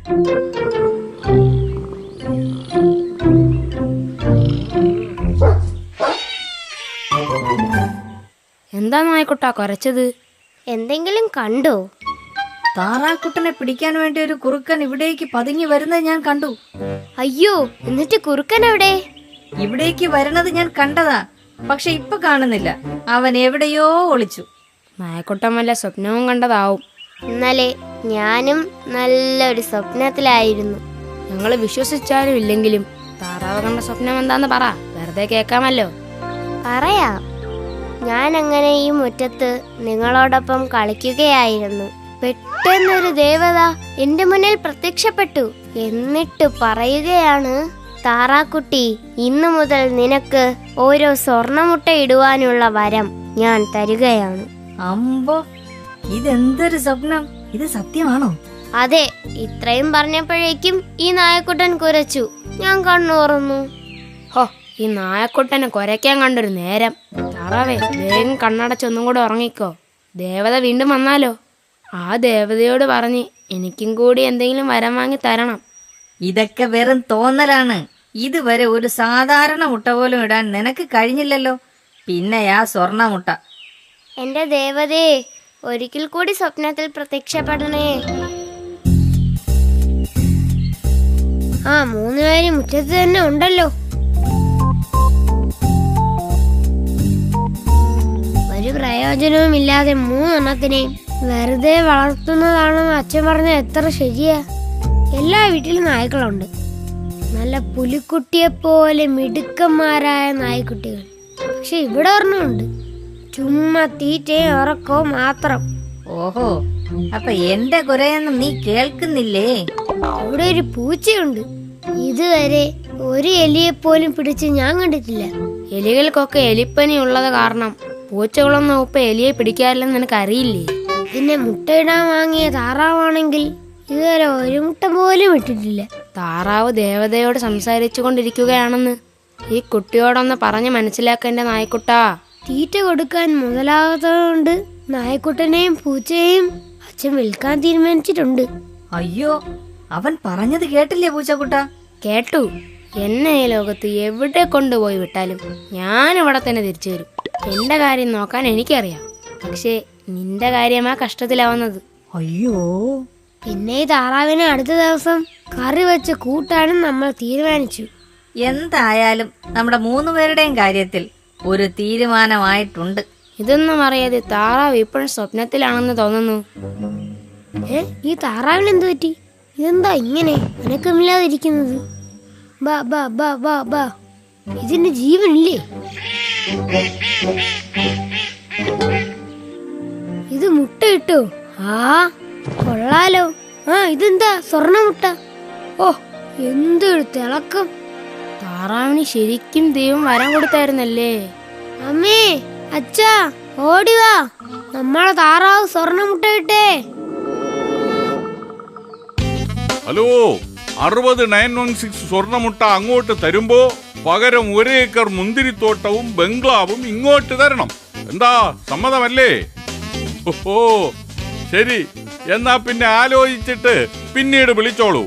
എന്താ നായക്കുട്ടാ കുരച്ചത്? എന്തെങ്കിലും കണ്ടോ? താറാക്കുട്ടനെ പിടിക്കാൻ വേണ്ടി ഒരു കുറുക്കൻ ഇവിടേക്ക് പതുങ്ങി വരുന്നത് ഞാൻ കണ്ടു. അയ്യോ, എന്നിട്ട് കുറുക്കൻ എവിടെ? ഇവിടേക്ക് വരുന്നത് ഞാൻ കണ്ടതാ, പക്ഷെ ഇപ്പൊ കാണുന്നില്ല. അവൻ എവിടെയോ ഒളിച്ചു. നായക്കുട്ടൻ വല്ല സ്വപ്നവും കണ്ടതാവും. ഇന്നലെ ഞാനും നല്ലൊരു സ്വപ്നത്തിലായിരുന്നു. ഞങ്ങള് വിശ്വസിച്ചാലും ഇല്ലെങ്കിലും താറാവ് കണ്ട സ്വപ്നം എന്താന്ന് പറ, വെറുതെ കേൾക്കാമല്ലോ. പറയാം. ഞാൻ അങ്ങനെ ഈ മുറ്റത്ത് നിങ്ങളോടൊപ്പം കളിക്കുകയായിരുന്നു. പെട്ടെന്നൊരു ദേവത എന്റെ മുന്നിൽ പ്രത്യക്ഷപ്പെട്ടു. എന്നിട്ട് പറയുകയാണ്, താറാക്കുട്ടി, ഇന്നു മുതൽ നിനക്ക് ഓരോ സ്വർണമുട്ട ഇടുവാനുള്ള വരം ഞാൻ തരികയാണ്. അമ്പോ, ഇതെന്തൊരു സ്വപ്നം! ഇത് സത്യമാണോ? അതെ. ഇത്രയും പറഞ്ഞപ്പോഴേക്കും ഈ നായക്കുട്ടൻ കുരച്ചു. ഞാൻ കണ്ണുറന്നു. ഹോ, ഈ നായക്കുട്ടനെ കുരയ്ക്കാൻ കണ്ടൊരു നേരം. താറാവേ, വേഗം കണ്ണടച്ചൊന്നും കൂടെ ഉറങ്ങിക്കോ. ദേവത വീണ്ടും വന്നാലോ? ആ ദേവതയോട് പറഞ്ഞ് എനിക്കും കൂടി എന്തെങ്കിലും വരം വാങ്ങി തരണം. ഇതൊക്കെ വെറും തോന്നലാണ്. ഇതുവരെ ഒരു സാധാരണ മുട്ട പോലും ഇടാൻ നിനക്ക് കഴിഞ്ഞില്ലല്ലോ, പിന്നെയാ സ്വർണമുട്ട. എന്റെ ദേവതേ, ഒരിക്കൽ കൂടി സ്വപ്നത്തിൽ പ്രത്യക്ഷപ്പെടണേ. ആ, 3 പേര് മുറ്റത്ത് തന്നെ ഉണ്ടല്ലോ. ഒരു പ്രയോജനവും ഇല്ലാതെ 3 എണ്ണത്തിനെയും വെറുതെ വളർത്തുന്നതാണെന്ന് അച്ഛൻ പറഞ്ഞ എത്ര ശരിയാ. എല്ലാ വീട്ടിലും നായ്ക്കളുണ്ട്, നല്ല പുലിക്കുട്ടിയെ പോലെ മിടുക്കന്മാരായ നായ്ക്കുട്ടികൾ. പക്ഷെ ഇവിടെ ഒരെണ്ണമുണ്ട്, ചുമ്മാ തീറ്റയും ഉറക്കവും മാത്രം. ഓഹോ, അപ്പൊ എന്റെ കുരയൊന്നും നീ കേൾക്കുന്നില്ലേ? അവിടെ ഒരു പൂച്ചയുണ്ട്. ഇതുവരെ ഒരു എലിയെപ്പോലും പിടിച്ച് ഞാൻ കണ്ടിട്ടില്ല. എലികൾക്കൊക്കെ എലിപ്പനി ഉള്ളത് കാരണം പൂച്ചകളൊന്നും ഇപ്പൊ എലിയെ പിടിക്കാറില്ലെന്ന് നിനക്ക് അറിയില്ലേ? പിന്നെ മുട്ടയിടാൻ വാങ്ങിയ താറാവാണെങ്കിൽ ഇതുവരെ ഒരു മുട്ട പോലും ഇട്ടിട്ടില്ല. താറാവ് ദേവതയോട് സംസാരിച്ചു കൊണ്ടിരിക്കുകയാണെന്ന് ഈ കുട്ടിയോടൊന്ന് പറഞ്ഞ് മനസ്സിലാക്കേണ്ട നായ്ക്കുട്ടാ. തീറ്റ കൊടുക്കാൻ മുതലാകാത്തതുകൊണ്ട് നായക്കുട്ടനെയും പൂച്ചയെയും അച്ഛൻ വിൽക്കാൻ തീരുമാനിച്ചിട്ടുണ്ട്. അയ്യോ, അവൻ പറഞ്ഞത് കേട്ടില്ലേ പൂച്ചക്കുട്ട? കേട്ടു. എന്നെ ഈ ലോകത്ത് എവിടെ കൊണ്ടുപോയി വിട്ടാലും ഞാൻ ഇവിടെ തന്നെ തിരിച്ചു വരും. എന്റെ കാര്യം നോക്കാൻ എനിക്കറിയാം. പക്ഷേ നിന്റെ കാര്യമാ കഷ്ടത്തിലാവുന്നത്. അയ്യോ, പിന്നെ ഈ താറാവിനെ അടുത്ത ദിവസം കറി വെച്ച് കൂട്ടാനും നമ്മൾ തീരുമാനിച്ചു. എന്തായാലും നമ്മുടെ 3 പേരുടെയും കാര്യത്തിൽ ഒരു തീരുമാനമായിട്ടുണ്ട്. ഇതൊന്നും അറിയാതെ താറാവ് ഇപ്പോഴും സ്വപ്നത്തിലാണെന്ന് തോന്നുന്നു. ഈ താറാവിന് എന്ത് പറ്റി? ഇതെന്താ ഇങ്ങനെ അനക്കമില്ലാതിരിക്കുന്നത്? ബാ ബാ ബാ ബാ ബാ, ഇതിന് ജീവനില്ലേ? ഇത് മുട്ട ഇട്ടോ? ആ, കൊള്ളാലോ. ആ, ഇതെന്താ സ്വർണ്ണമുട്ട? ഓ, എന്തൊരു തിളക്കം! താറാവിന് ശരിക്കും ദൈവം വരം കൊടുത്തായിരുന്നല്ലേ? അമ്മേ, അച്ഛാ, ഓടിവാ, നമ്മളെ താറാവ് സ്വർണ്ണമുട്ട ഇട്ടേ. ഹലോ, 60916 സ്വർണമുട്ട അങ്ങോട്ട് തരുമ്പോ പകരം 1 ഏക്കർ മുന്തിരിത്തോട്ടവും ബംഗ്ലാവും ഇങ്ങോട്ട് തരണം. എന്താ, സമ്മതമല്ലേ? ഓഹോ, ശരി. എന്നാ പിന്നെ ആലോചിച്ചിട്ട് പിന്നീട് വിളിച്ചോളൂ.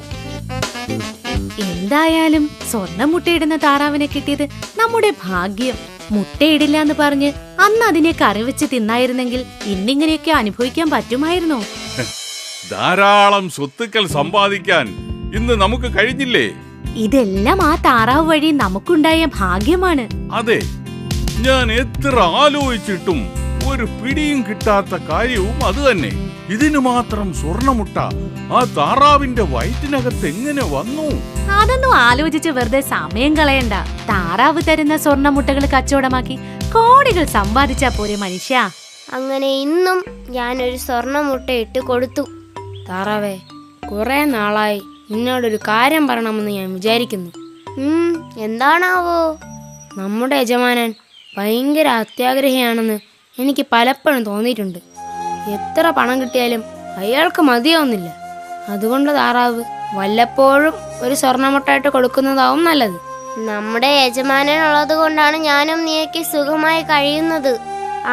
എന്തായാലും സ്വർണം മുട്ടയിടുന്ന താറാവിനെ കിട്ടിയത് നമ്മുടെ ഭാഗ്യം. മുട്ടയിടില്ല എന്ന് പറഞ്ഞ് അന്ന് അതിനെ കറി വെച്ച് തിന്നായിരുന്നെങ്കിൽ ഇന്നിങ്ങനെയൊക്കെ അനുഭവിക്കാൻ പറ്റുമായിരുന്നോ? ധാരാളം സ്വത്തുക്കൾ സമ്പാദിക്കാൻ ഇന്ന് നമുക്ക് കഴിഞ്ഞില്ലേ? ഇതെല്ലാം ആ താറാവ് വഴി നമുക്കുണ്ടായ ഭാഗ്യമാണ്. അതെ, ഞാൻ എത്ര ആലോചിച്ചിട്ടും ഒരു പിടിയും കിട്ടാത്ത കാര്യവും അത് തന്നെ. ഇതിനു മാത്രം സ്വർണമുട്ട ആ താറാവിന്റെ വയറ്റിനകത്ത് എങ്ങനെ വന്നു? അതൊന്നും ആലോചിച്ച് വെറുതെ സമയം കളയണ്ട. താറാവ് തരുന്ന സ്വർണ്ണമുട്ടകൾ കച്ചവടമാക്കി കോടികൾ സമ്പാദിച്ചാ പോരെ മനുഷ്യ. അങ്ങനെ ഇന്നും ഞാനൊരു സ്വർണ്ണമുട്ട ഇട്ട് കൊടുത്തു. താറാവേ, കുറെ നാളായി നിന്നോടൊരു കാര്യം പറയണമെന്ന് ഞാൻ വിചാരിക്കുന്നു. എന്താണാവോ? നമ്മുടെ യജമാനൻ ഭയങ്കര അത്യാഗ്രഹിയാണെന്ന് എനിക്ക് പലപ്പോഴും തോന്നിയിട്ടുണ്ട്. എത്ര പണം കിട്ടിയാലും അയാൾക്ക് മതിയാവുന്നില്ല. അതുകൊണ്ട് താറാവ് വല്ലപ്പോഴും ഒരു സ്വർണ്ണമുട്ടായിട്ട് കൊടുക്കുന്നതാവും നല്ലത്. നമ്മുടെ യജമാനൻ ഉള്ളത് കൊണ്ടാണ് ഞാനും നീയൊക്കെ സുഖമായി കഴിയുന്നത്.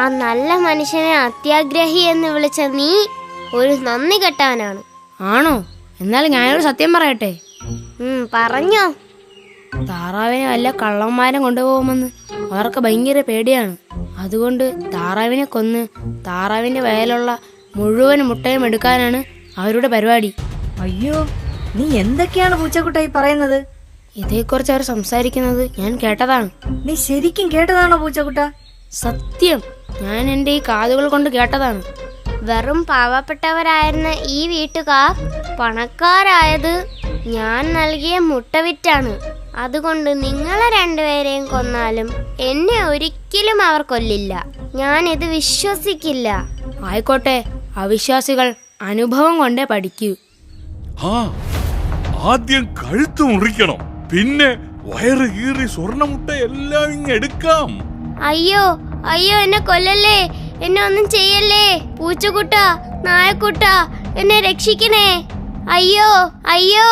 ആ നല്ല മനുഷ്യനെ അത്യാഗ്രഹി എന്ന് വിളിച്ച നീ ഒരു നന്ദി കെട്ടാനാണ്. ആണോ? എന്നാൽ ഞാനൊരു സത്യം പറയട്ടെ. പറഞ്ഞോ. താറാവിനെ വല്ല കള്ളന്മാരും കൊണ്ടുപോകുമെന്ന് അവർക്ക് ഭയങ്കര പേടിയാണ്. അതുകൊണ്ട് താറാവിനെ കൊന്ന് താറാവിന്റെ വയലുള്ള മുഴുവൻ മുട്ടയും എടുക്കാനാണ് അവരുടെ പരിപാടി. അയ്യോ, നീ എന്തൊക്കെയാണ് പൂച്ചക്കുട്ടായി പറയുന്നത്? ഇതേക്കുറിച്ച് അവർ സംസാരിക്കുന്നത് ഞാൻ കേട്ടതാണ്. നീ ശരിക്കും കേട്ടതാണോ പൂച്ചക്കുട്ട? സത്യം, ഞാൻ എൻ്റെ ഈ കാതുകൾ കൊണ്ട് കേട്ടതാണ്. വെറും പാവപ്പെട്ടവരായിരുന്ന ഈ വീട്ടുകാർ പണക്കാരായത് ഞാൻ നൽകിയ മുട്ട വിറ്റാണ്. അതുകൊണ്ട് നിങ്ങളെ രണ്ടുപേരെയും കൊന്നാലും എന്നെ ഒരിക്കലും അവർ കൊല്ലില്ല. ഞാൻ ഇത് വിശ്വസിക്കില്ല. ആയിക്കോട്ടെ, അവിശ്വാസികൾ അനുഭവം കൊണ്ടേ പഠിക്കൂ. ആദ്യം കഴുത്ത് മുറിക്കണം, പിന്നെ വയറ് കീറി സ്വർണ്ണമുട്ട എല്ലാം ഇങ്ങെടുക്കാം. അയ്യോ അയ്യോ, എന്നെ കൊല്ലല്ലേ, എന്നെ ഒന്നും ചെയ്യല്ലേ. പൂച്ചക്കുട്ട, നായക്കുട്ട, എന്നെ രക്ഷിക്കണേ. അയ്യോ അയ്യോ.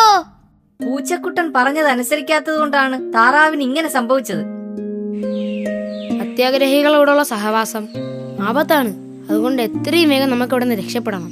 പൂച്ചക്കുട്ടൻ പറഞ്ഞതനുസരിക്കാത്തത് കൊണ്ടാണ് താറാവിന് ഇങ്ങനെ സംഭവിച്ചത്. അത്യാഗ്രഹികളോടുള്ള സഹവാസം ആപത്താണ്. അതുകൊണ്ട് എത്രയും വേഗം നമുക്ക് ഇവിടെ നിന്ന് രക്ഷപ്പെടണം.